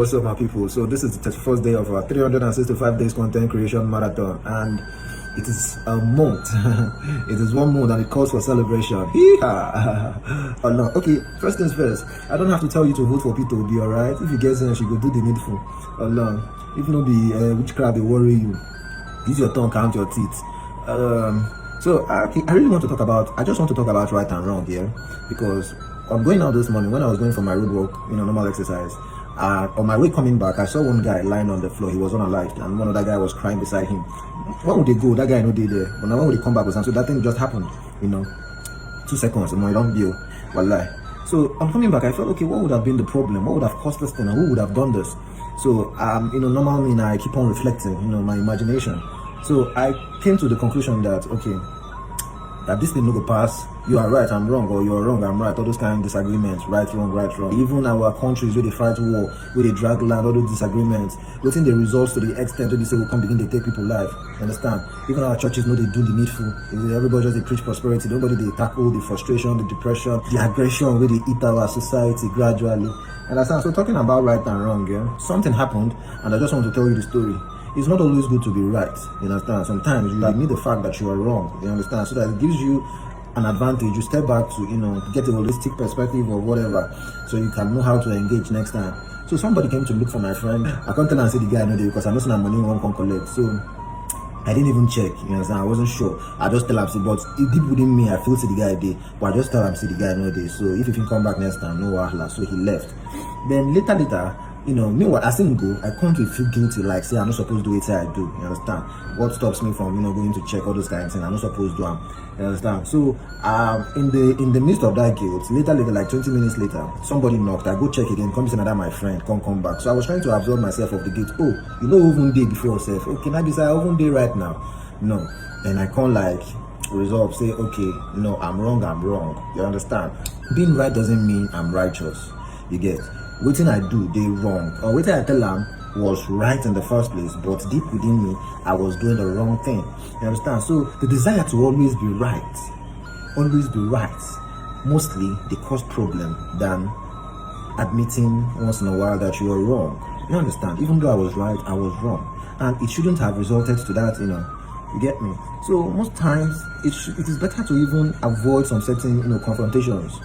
What's up, my people? So this is the 31st day of our 365 days content creation marathon, and it is a month. It is 1 month, and it calls for celebration. Oh no. Okay, first things first, I don't have to tell you to vote for Peter Obi, alright? If you get in, she go do the needful. Oh no. If no be witchcraft, they worry you. Use your tongue, count your teeth. So I really want to talk about, I just want to talk about right and wrong here, because I'm going out this morning when I was going for my road walk, normal exercise. On my way coming back, I saw one guy lying on the floor. He was unalived, and one other guy was crying beside him. Where would they go? That guy no day there. But now when would they come back with something? So that thing just happened, 2 seconds, I don't deal. Wallah. So I'm coming back, I felt, okay, what would have been the problem? What would have caused this thing? And who would have done this? So, normally I keep on reflecting, my imagination. So I came to the conclusion that, okay, that this thing no go pass. You are right, I'm wrong, or you're wrong, I'm right. All those kind of disagreements, right, wrong. Even our countries where they fight war, where they drag land, all those disagreements, waiting the results to the extent that they say will come begin to take people life. Understand? Even our churches know they do the needful. Everybody just they preach prosperity. Nobody they tackle the frustration, the depression, the aggression where they eat our society gradually. Understand? So talking about right and wrong, something happened, and I just want to tell you the story. It's not always good to be right, you understand? Sometimes you admit the fact that you are wrong, you understand? So that it gives you an advantage. You step back to, get a holistic perspective or whatever, so you can know how to engage next time. So somebody came to look for my friend. I can't tell and say the guy I know there because I know some money won't come collect. So I didn't even check, you understand? I wasn't sure. I just tell him, but it deep within me, I feel see the guy there, but I just tell him, see the guy no there. So if he can come back next time, no wahala. So he left. Then later, meanwhile, I still go. I can't feel guilty, like say I'm not supposed to do it. Say I do. You understand? What stops me from going to check all those kinds of things? I'm not supposed to. You understand? So in the midst of that guilt, later, like 20 minutes later, somebody knocked. I go check again. Come see another my friend. Come back. So I was trying to absorb myself of the guilt. Oh, even day before yourself. Okay, now decide even day right now. No, and I can't resolve. Say okay, no, I'm wrong. You understand? Being right doesn't mean I'm righteous. You get? Waiting I do, they wrong. Or waiting I tell them was right in the first place, but deep within me, I was doing the wrong thing. You understand? So the desire to always be right, mostly they cause problem than admitting once in a while that you are wrong. You understand? Even though I was right, I was wrong. And it shouldn't have resulted to that, you get me? So most times, it is better to even avoid some certain, confrontations.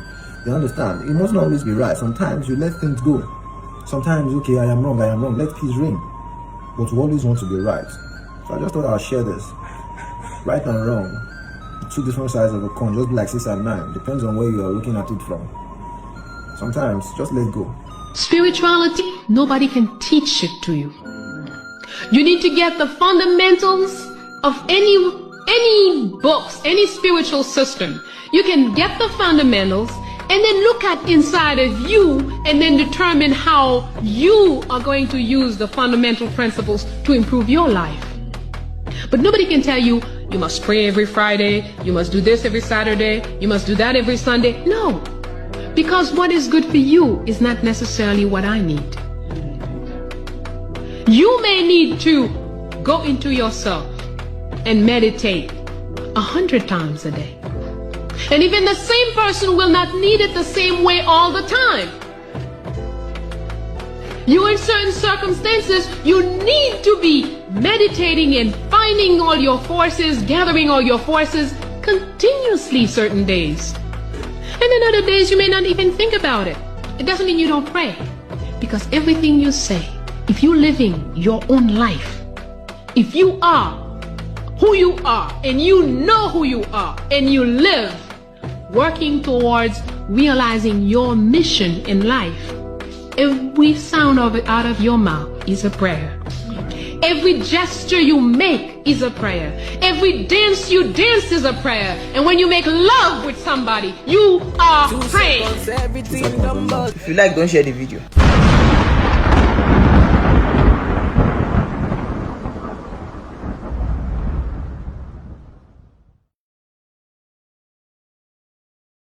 You understand? It must not always be right. Sometimes you let things go. Sometimes, okay, I am wrong, let peace reign. But you always want to be right. So I just thought I'll share this. Right and wrong, 2 different sides of a coin, just like 6 and 9. Depends on where you are looking at it from. Sometimes, just let go. Spirituality, nobody can teach it to you. You need to get the fundamentals of any books, any spiritual system. You can get the fundamentals and then look at inside of you and then determine how you are going to use the fundamental principles to improve your life. But nobody can tell you, you must pray every Friday, you must do this every Saturday, you must do that every Sunday. No, because what is good for you is not necessarily what I need. You may need to go into yourself and meditate 100 times a day. And even the same person will not need it the same way all the time. You in certain circumstances, you need to be meditating and finding all your forces, gathering all your forces continuously certain days. And then other days you may not even think about it. It doesn't mean you don't pray. Because everything you say, if you're living your own life, if you are who you are and you know who you are and you live working towards realizing your mission in life, every sound of it out of your mouth is a prayer. Every gesture you make is a prayer. Every dance you dance is a prayer. And when you make love with somebody, you are praying. If you like, don't share the video.